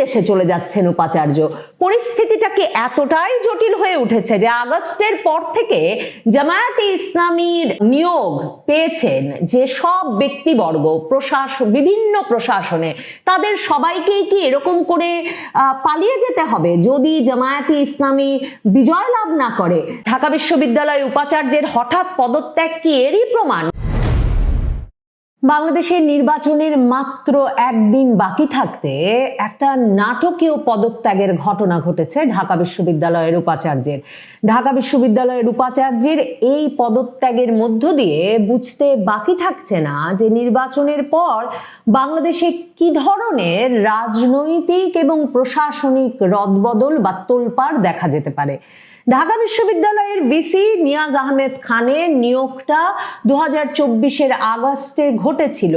দেশে চলে যাচ্ছেন উপাচার্য। পরিস্থিতিটা কি এতটাই জটিল হয়ে উঠেছে যে আগস্টের পর থেকে জামায়াতে ইসলামীর নিয়োগ পেয়েছেন যে সব ব্যক্তিবর্গ বিভিন্ন প্রশাসনে, তাদের সবাইকেই কি এরকম করে পালিয়ে যেতে হবে যদি জামায়াতে ইসলামী বিজয় লাভ না করে? ঢাকা বিশ্ববিদ্যালয় উপাচার্যের হঠাৎ পদত্যাগ কি এরই প্রমাণ? বাংলাদেশের নির্বাচনের মাত্র একদিন বাকি থাকতে একটা নাটকীয় পদত্যাগের ঘটনা ঘটেছে ঢাকা বিশ্ববিদ্যালয়ের উপাচার্যের। ঢাকা বিশ্ববিদ্যালয়ের উপাচার্যের এই পদত্যাগের মধ্য দিয়ে বুঝতে বাকি থাকছে না যে নির্বাচনের পর বাংলাদেশে কি ধরনের রাজনৈতিক এবং প্রশাসনিক রদবদল বা তোলপাড় দেখা যেতে পারে। ঢাকা বিশ্ববিদ্যালয়ের ভিসি নিয়াজ আহমেদ খানের নিয়োগটা 2024-এর আগস্টে ঘটেছিল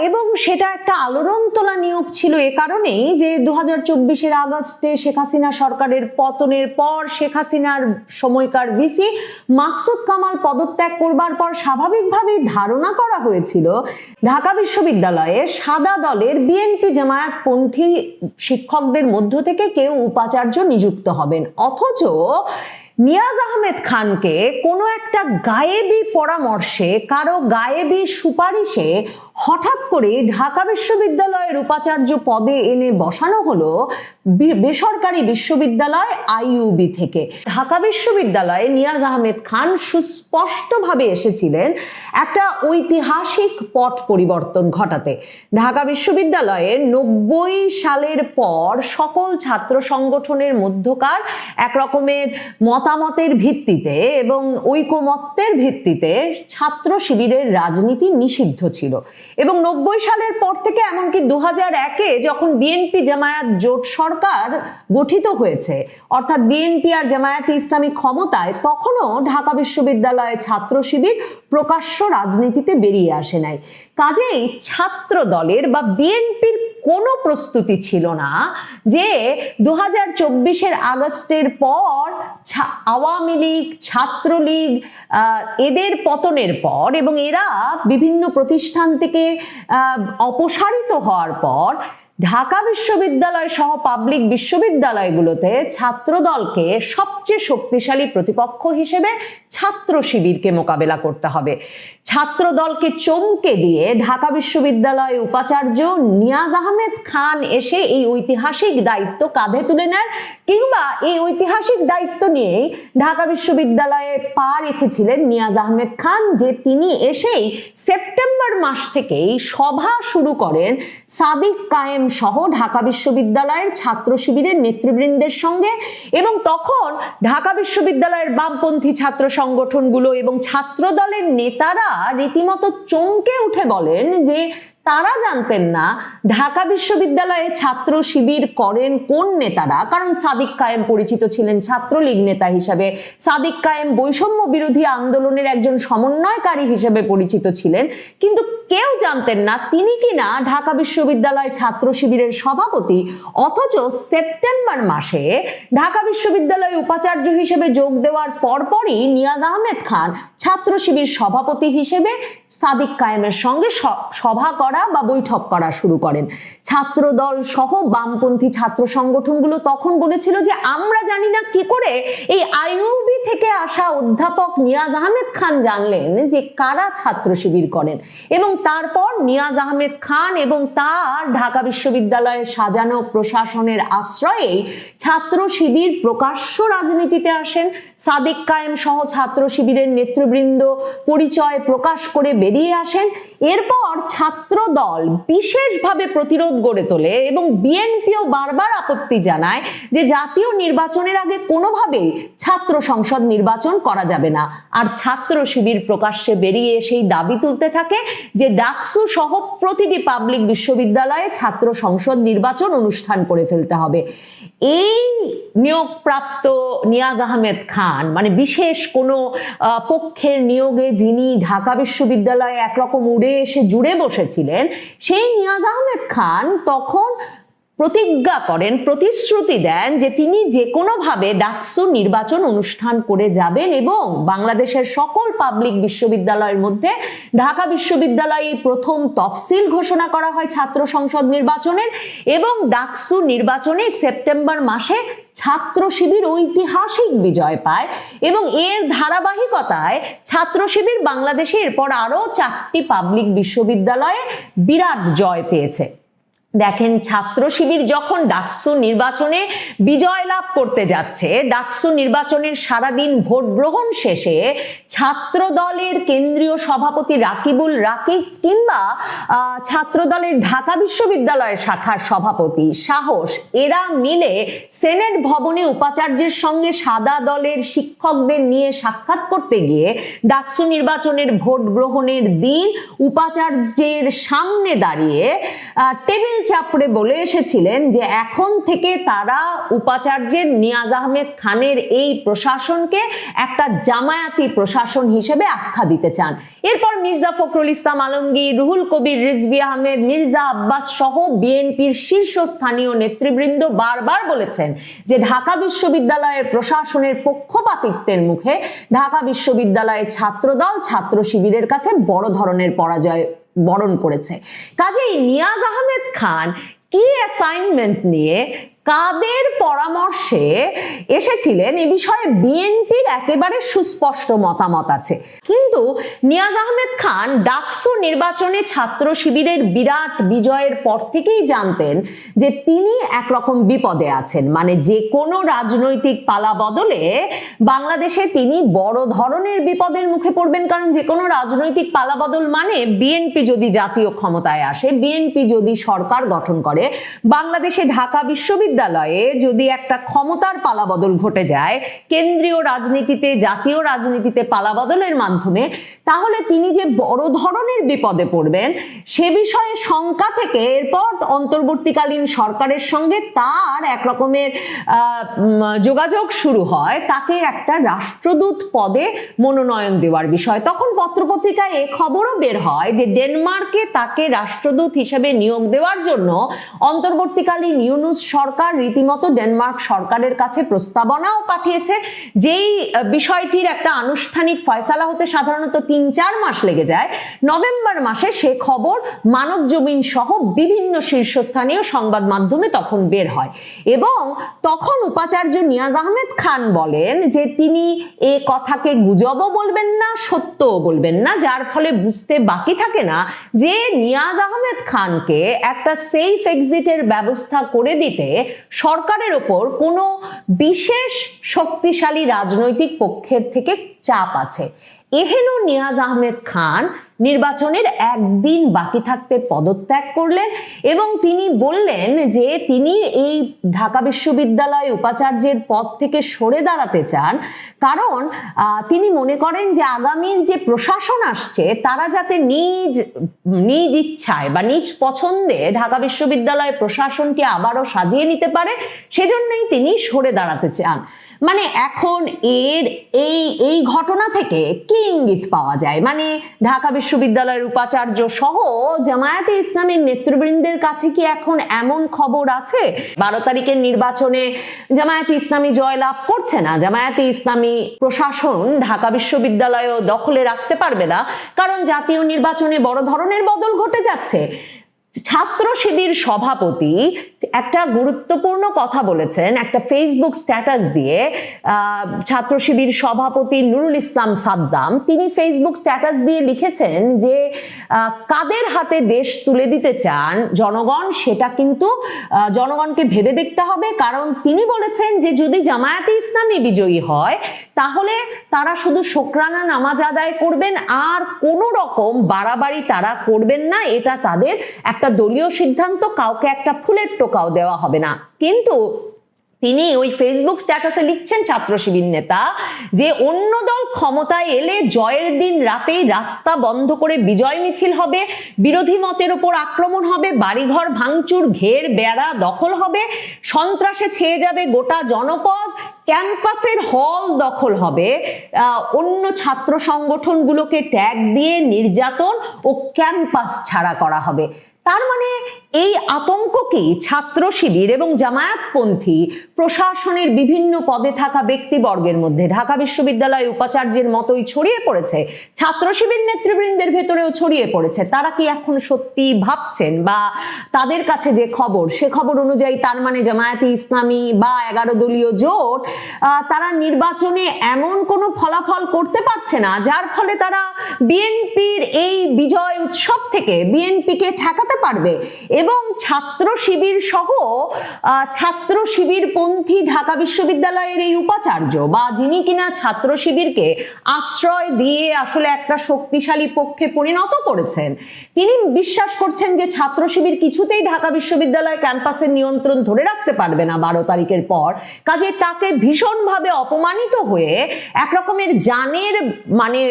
এবং সেটা একটা আলোড়ন তোলা নিয়োগ ছিল এ কারণেই যে 2024-এর আগস্টে শেখ হাসিনা সরকারের পতনের পর শেখ হাসিনার সময়কার ভিসি মাকসুদ কামাল পদত্যাগ করবার পর স্বাভাবিকভাবেই ধারণা করা হয়েছিল ঢাকা বিশ্ববিদ্যালয়ে সাদা দলের বিএনপি জামায়াতপন্থী শিক্ষকদের মধ্য থেকে কেউ উপাচার্য নিযুক্ত হবেন। অথচ নিয়াজ আহমেদ খানকে কোনো একটা গায়েবী পরামর্শে, কারো গায়েবী সুপারিশে হঠাৎ করে ঢাকা বিশ্ববিদ্যালয়ের উপাচার্য পদে এনে বসানো হলো বেসরকারি বিশ্ববিদ্যালয় আইইউবি থেকে। ঢাকা বিশ্ববিদ্যালয়ে নিয়াজ আহমেদ খান সুস্পষ্টভাবে এসেছিলেন একটা ঐতিহাসিক পট পরিবর্তন ঘটাতে। ঢাকা বিশ্ববিদ্যালয়ের 90 সালের পর সকল ছাত্র সংগঠনের মধ্যকার এক রকমের মতামতের ভিত্তিতে এবং ঐকমত্যের ভিত্তিতে ছাত্র শিবিরের রাজনীতি নিষিদ্ধ ছিল এবং 90 সালের পর থেকে এমনকি 2001-এ যখন বিএনপি জামায়াত জোট সরকার গঠিত হয়েছে, অর্থাৎ বিএনপি আর জামায়াতে ইসলামী ক্ষমতায়, তখনও ঢাকা বিশ্ববিদ্যালয়ে ছাত্র শিবির প্রকাশ্য রাজনীতিতে বেরিয়ে আসে নাই। কাজেই ছাত্র দলের বা বিএনপির কোনো প্রস্তুতি ছিল না যে 2024-এর আগস্টের পর আওয়ামী লীগ, ছাত্রলীগ এদের পতনের পর এবং এরা বিভিন্ন প্রতিষ্ঠান থেকে অপসারিত হওয়ার পর ঢাকা বিশ্ববিদ্যালয় সহ পাবলিক বিশ্ববিদ্যালয়গুলোতে ছাত্র দলকে সবচেয়ে শক্তিশালী প্রতিপক্ষ হিসেবে ছাত্র শিবিরকে মোকাবেলা করতে হবে। ছাত্র দলকে চমকে দিয়ে ঢাকা বিশ্ববিদ্যালয় উপাচার্য নিয়াজ আহমেদ খান এসে এই ঐতিহাসিক দায়িত্ব কাঁধে তুলে নেন, কিংবা এই ঐতিহাসিক দায়িত্ব নিয়ে ঢাকা বিশ্ববিদ্যালয়ে পা রেখেছিলেন নিয়াজ আহমেদ খান, যে তিনি এসেই সেপ্টেম্বর মাস থেকেই সভা শুরু করেন সাদিক কায়েম সহ ঢাকা বিশ্ববিদ্যালয়ের ছাত্র শিবিরের নেতৃবৃন্দের সঙ্গে। এবং তখন ঢাকা বিশ্ববিদ্যালয়ের বামপন্থী ছাত্র সংগঠনগুলো এবং ছাত্র দলের নেতারা রীতিমতো চমকে উঠে বলেন যে তারা জানতেন না ঢাকা বিশ্ববিদ্যালয়ে ছাত্র শিবির করেন কোন নেতারা। কারণ সাদিক কায়েম পরিচিত ছিলেন ছাত্রলীগ নেতা হিসেবে, সাদিক কায়েম বৈষম্য বিরোধী আন্দোলনের একজন সমন্বয়কারী হিসেবে পরিচিত ছিলেন, কিন্তু কেউ জানতেন না তিনি কিনা ঢাকা বিশ্ববিদ্যালয় ছাত্র শিবিরের সভাপতি। অথচ সেপ্টেম্বর মাসে ঢাকা বিশ্ববিদ্যালয় উপাচার্য হিসেবে যোগ দেওয়ার পরপরই নিয়াজ আহমেদ খান ছাত্র শিবির সভাপতি হিসেবে সাদিক কায়েমের সঙ্গে সভা করা বা বৈঠক করা শুরু করেন। ছাত্র দল সহ বামপন্থী ছাত্র সংগঠনগুলো তখন বলেছিল যে আমরা জানি না কি করে এই আইইউবি থেকে আসা অধ্যাপক নিয়াজ আহমেদ খান জানলেন যে কারা ছাত্র শিবির করেন। এবং তারপর নিয়াজ আহমেদ খান এবং তার ঢাকা বিশ্ববিদ্যালয়ের সাজানো প্রশাসনের আশ্রয়ে ছাত্র শিবির প্রকাশ্য রাজনীতিতে আসেন। সাদিক কায়েম সহ ছাত্র শিবিরের নেতৃবৃন্দ পরিচয় প্রকাশ করে বেরিয়ে আসেন। এরপর ছাত্র দল বিশেষভাবে প্রতিরোধ গড়ে তোলে এবং বিএনপিও বারবার আপত্তি জানায় যে জাতীয় নির্বাচনের আগে কোনোভাবেই ছাত্র সংসদ নির্বাচন করা যাবে না। আর ছাত্র শিবির প্রকাশ্যে বেরিয়ে সেই দাবি তুলতে থাকে যে ডাকসু সহ প্রতিটি পাবলিক বিশ্ববিদ্যালয়ে ছাত্র সংসদ নির্বাচন অনুষ্ঠান করে ফেলতে হবে। এই নিয়োগপ্রাপ্ত নিয়াজ আহমেদ খান, মানে বিশেষ কোনো পক্ষের নিয়োগে যিনি ঢাকা বিশ্ববিদ্যালয়ে একরকম উড়ে এসে জুড়ে বসেছিলেন, সেই নিয়াজ আহমেদ খান তখন প্রতিজ্ঞা করেন, প্রতিশ্রুতি দেন যে তিনি যে কোনোভাবে ডাকসু নির্বাচন অনুষ্ঠান করে যাবেন এবং বাংলাদেশের সকল পাবলিক বিশ্ববিদ্যালয়ের মধ্যে ঢাকা বিশ্ববিদ্যালয়ে প্রথম তফসিল ঘোষণা করা হয় ছাত্র সংসদ নির্বাচনের এবং ডাকসু নির্বাচনের সেপ্টেম্বর মাসে ছাত্র শিবির ঐতিহাসিক বিজয় পায় এবং এর ধারাবাহিকতায় ছাত্র শিবির বাংলাদেশে এরপর আরো 4টি পাবলিক বিশ্ববিদ্যালয়ে বিরাট জয় পেয়েছে। দেখেন, ছাত্র শিবির যখন ডাকসু নির্বাচনে বিজয় লাভ করতে যাচ্ছে, ডাকসু নির্বাচনের সারাদিন ভোট গ্রহণ শেষে ছাত্র দলের কেন্দ্রীয় সভাপতি রাকিবুল রাকিব কিংবা ছাত্র দলের ঢাকা বিশ্ববিদ্যালয়ের শাখার সভাপতি সাহস এরা মিলে সেনেট ভবনে উপাচার্যের সঙ্গে সাদা দলের শিক্ষকদের নিয়ে সাক্ষাৎ করতে গিয়ে ডাকসু নির্বাচনের ভোট গ্রহণের দিন উপাচার্যের সামনে দাঁড়িয়ে টেবিল চাপড়ে বলে এসেছিলেন যে এখন থেকে তারা উপাচার্যের নিয়াজ আহমেদ খানের এই প্রশাসনকে একটা জামায়াতি প্রশাসন হিসেবে আখ্যা দিতে চান। এরপর মির্জা ফখরুল ইসলাম আলমগীর, রুহুল কবির রিজভী আহমেদ, মির্জা আব্বাস সহ বিএনপির শীর্ষস্থানীয় নেতৃবৃন্দ বারবার বলেছেন যে ঢাকা বিশ্ববিদ্যালয়ের প্রশাসনের পক্ষপাতিত্বের মুখে ঢাকা বিশ্ববিদ্যালয়ের ছাত্রদল ছাত্র শিবিরের কাছে বড় ধরনের পরাজয় বরণ করেছে। কাজেই নিয়াজ আহমেদ খান কি অ্যাসাইনমেন্ট নিয়ে কাদের পরামর্শে এসেছিলেন এ বিষয়ে বিএনপির একেবারে সুস্পষ্ট মতামত আছে, কিন্তু নিয়াজ আহমেদ খান ডাকসু নির্বাচনে ছাত্র শিবিরের বিরাট বিজয়ের পর থেকেই জানতেন যে তিনি একরকম বিপদে আছেন, মানে যে কোনো রাজনৈতিক পালা বদলে বাংলাদেশে তিনি বড় ধরনের বিপদের মুখে পড়বেন। কারণ যে কোনো রাজনৈতিক পালা বদল মানে বিএনপি যদি জাতীয় ক্ষমতায় আসে, বিএনপি যদি সরকার গঠন করে, বাংলাদেশে ঢাকা বিশ্ববিদ্যালয়ে যদি একটা ক্ষমতার পালাবদল ঘটে যায় কেন্দ্রীয় রাজনীতিতে, জাতীয় রাজনীতিতে পালাবদলের মাধ্যমে, তাহলে তিনি যে বড় ধরনের বিপদে পড়বেন সে বিষয়ে শঙ্কা থেকে এরপর অন্তর্বর্তীকালীন সরকারের সঙ্গে তার এক রকমের যোগাযোগ শুরু হয়, তাকে একটা রাষ্ট্রদূত পদে মনোনয়ন দেওয়ার বিষয়। তখন পত্রপত্রিকায় এ খবরও বের হয় যে ডেনমার্কে তাকে রাষ্ট্রদূত হিসেবে নিয়োগ দেওয়ার জন্য অন্তর্বর্তীকালীন ইউনূস সরকার রীতিমতো ডেনমার্ক সরকারের কাছে প্রস্তাবনাও পাঠিয়েছে। যেই বিষয়টির একটা আনুষ্ঠানিক ফয়সালা হতে সাধারণত 3-4 মাস লেগে যায়, নভেম্বর মাসে সে খবর মানবজমিন সহ বিভিন্ন শীর্ষস্থানীয় সংবাদ মাধ্যমে তখন বের হয় এবং তখন উপাচার্য নিয়াজ আহমেদ খান বলেন যে তিনি এ কথাকে গুজবও বলবেন না, সত্যও বলবেন না, যার ফলে বুঝতে বাকি থাকে না যে নিয়াজ আহমেদ খানকে একটা সেফ এক্সিটের ব্যবস্থা করে দিতে সরকারের ওপর কোনো বিশেষ শক্তিশালী রাজনৈতিক পক্ষের থেকে চাপ আছে। এহেন নিয়াজ আহমেদ খান নির্বাচনের একদিন বাকি থাকতে পদত্যাগ করলেন এবং তিনি বললেন যে তিনি এই ঢাকা বিশ্ববিদ্যালয় উপাচার্যের পদ থেকে সরে দাঁড়াতে চান, কারণ তিনি মনে করেন যে আগামীর যে প্রশাসন আসছে তারা যাতে নিজ ইচ্ছায় বা নিজ পছন্দে ঢাকা বিশ্ববিদ্যালয়ের প্রশাসনকে আবারও সাজিয়ে নিতে পারে, সেজন্যই তিনি সরে দাঁড়াতে চান। মানে এখন এই ঘটনা থেকে কি ইঙ্গিত পাওয়া যায়? মানে ঢাকা বিশ্ববিদ্যালয়ের উপাচার্য সহ জামায়াতে ইসলামের নেতৃবৃন্দের কাছে কি এখন এমন খবর আছে 12 তারিখের নির্বাচনে জামায়াতে ইসলামী জয়লাভ করছে না, জামায়াতে ইসলামী প্রশাসন ঢাকা বিশ্ববিদ্যালয়ও দখলে রাখতে পারবে না, কারণ জাতীয় নির্বাচনে বড় ধরনের বদল ঘটে যাচ্ছে? ছাত্র শিবির সভাপতি একটা গুরুত্বপূর্ণ কথা বলেছেন একটা ফেসবুক স্ট্যাটাস দিয়ে। ছাত্র শিবির সভাপতি নুরুল ইসলাম সাদ্দাম তিনি ফেসবুক স্ট্যাটাস দিয়ে লিখেছেন যে কাদের হাতে দেশ তুলে দিতে চান জনগণ, সেটা কিন্তু জনগণকে ভেবে দেখতে হবে। কারণ তিনি বলেছেন যে যদি জামায়াতে ইসলামী বিজয়ী হয় তাহলে তারা শুধু শুকরানা নামাজ আদায় করবেন, আর কোনো রকম বাড়াবাড়ি তারা করবেন না, এটা তাদের একটা দলীয় সিদ্ধান্ত, কাউকে একটা ফুলের টোকাও দেওয়া হবে না। কিন্তু তিনি ওই ফেসবুক স্ট্যাটাসে লিখছেন ছাত্র শিবির নেতা যে অন্য দল ক্ষমতায় এলে জয়ের দিন রাতেই রাস্তা বন্ধ করে বিজয় মিছিল হবে, বিরোধী মতের উপর আক্রমণ হবে, বাড়িঘর ভাঙচুর, ঘের বেড়া দখল হবে, সন্ত্রাসে ছেয়ে যাবে গোটা জনপদ, ক্যাম্পাসের হল দখল হবে, অন্য ছাত্র সংগঠনগুলোকে ট্যাগ দিয়ে নির্যাতন ও ক্যাম্পাস ছাড়া করা হবে। তার মানে এই আতঙ্ক কি ছাত্র শিবির এবং জামায়াতপন্থী প্রশাসনের বিভিন্ন পদে থাকা ব্যক্তিবর্গের মধ্যে ঢাকা বিশ্ববিদ্যালয় উপাচার্যের মতোই ছড়িয়ে পড়েছে, ছাত্র শিবির নেতৃবৃন্দের ভেতরেও ছড়িয়ে পড়েছে? তারা কি এখন সত্যি ভাবছেন, বা তাদের কাছে যে খবর সে খবর অনুযায়ী তার মানে জামায়াতে ইসলামী বা 11 দলীয় জোট তারা নির্বাচনে এমন কোনো ফলাফল করতে পারছে না যার ফলে তারা বিএনপির এই বিজয় উৎসব থেকে বিএনপিকে ঠেকাতে পারবে? এবং ছাত্র শিবির সহ ছাত্র শিবির পন্থী ঢাকা বিশ্ববিদ্যালয়ের এই উপাচার্য, বা যিনি কিনা ছাত্র শিবিরকে আশ্রয় দিয়ে আসলে একটা শক্তিশালী পক্ষে পরিণত করেছেন, তিনি বিশ্বাস করছেন যে ছাত্র শিবির কিছুতেই ঢাকা বিশ্ববিদ্যালয় ক্যাম্পাসের নিয়ন্ত্রণ ধরে রাখতে পারবে না 12 তারিখের পর। কাজে তাকে ভীষণভাবে অপমানিত হয়ে একরকমের জানের মানে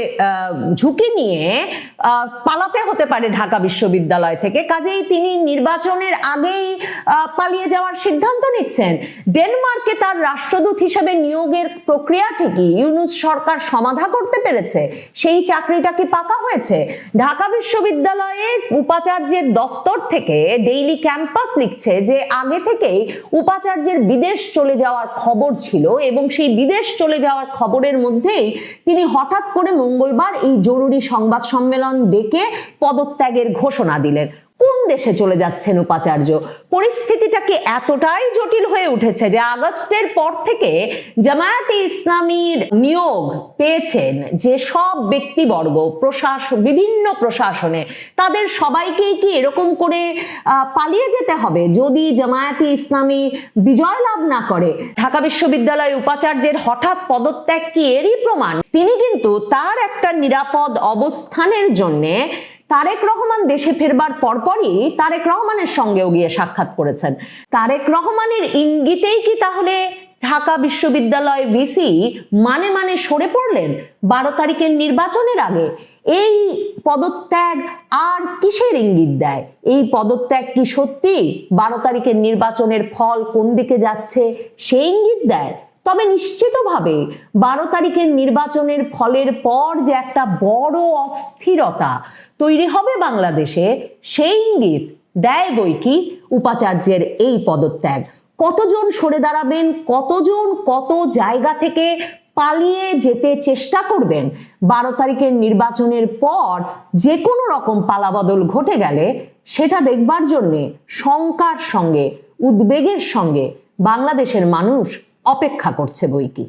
ঝুঁকি নিয়ে পালাতে হতে পারে ঢাকা বিশ্ববিদ্যালয় থেকে। কাজেই তিনি নির্বাচনের আগেই পালিয়ে যাওয়ার সিদ্ধান্ত নিচ্ছেন। ডেনমার্কে তার রাষ্ট্রদূত হিসেবে নিয়োগের প্রক্রিয়াটি কি ইউনূস সরকার সমাধা করতে পেরেছে? সেই চাকরিটা কি পাকা হয়েছে? ঢাকা বিশ্ববিদ্যালয়ের উপাচার্যের দফতর থেকে ডেইলি ক্যাম্পাস লিখছে যে আগে থেকেই উপাচার্যের বিদেশ চলে যাওয়ার খবর ছিল, এবং সেই বিদেশ চলে যাওয়ার খবরের মধ্যেই তিনি হঠাৎ করে মঙ্গলবার এই জরুরি সংবাদ সম্মেলন ডেকে পদত্যাগের ঘোষণা দিলেন। কোন দেশে চলে যাচ্ছেন উপাচার্য? পরিস্থিতিটা কি এতটাই জটিল হয়ে উঠেছে যে আগস্টের পর থেকে জামায়াতে ইসলামীর নিয়োগ পেয়েছেন যে সব ব্যক্তিবর্গ বিভিন্ন প্রশাসনে, তাদের সবাইকেই কি এরকম করে পালিয়ে যেতে হবে যদি জামায়াতে ইসলামী বিজয় লাভ না করে? ঢাকা বিশ্ববিদ্যালয় উপাচার্যের হঠাৎ পদত্যাগ কি এরই প্রমাণ? তিনি কিন্তু তার একটা নিরাপদ অবস্থানের জন্যে তারেক রহমান দেশে ফেরবার পরপরই তারেক রহমানের সঙ্গেও গিয়ে সাক্ষাৎ করেছেন। তারেক রহমানের ইঙ্গিতেই কি তাহলে ঢাকা বিশ্ববিদ্যালয় ভিসি মানে সরে পড়লেন 12 তারিখের নির্বাচনের আগে? এই পদত্যাগ আর কিসের ইঙ্গিত দেয়? এই পদত্যাগ কি সত্যি 12 তারিখের নির্বাচনের ফল কোন দিকে যাচ্ছে সেই ইঙ্গিত দেয়? তবে নিশ্চিতভাবে 12 তারিখের নির্বাচনের ফলের পর যে একটা বড় অস্থিরতা তৈরি হবে বাংলাদেশে, সেই ইঙ্গিত দেয় বই কি উপাচার্যের এই পদত্যাগ। কতজন সরে দাঁড়াবেন, কতজন কত জায়গা থেকে পালিয়ে যেতে চেষ্টা করবেন 12 তারিখের নির্বাচনের পর যে কোনো রকম পালাবদল ঘটে গেলে, সেটা দেখবার জন্যে শঙ্কার সঙ্গে উদ্বেগের সঙ্গে বাংলাদেশের মানুষ অপেক্ষা করছে বই কি।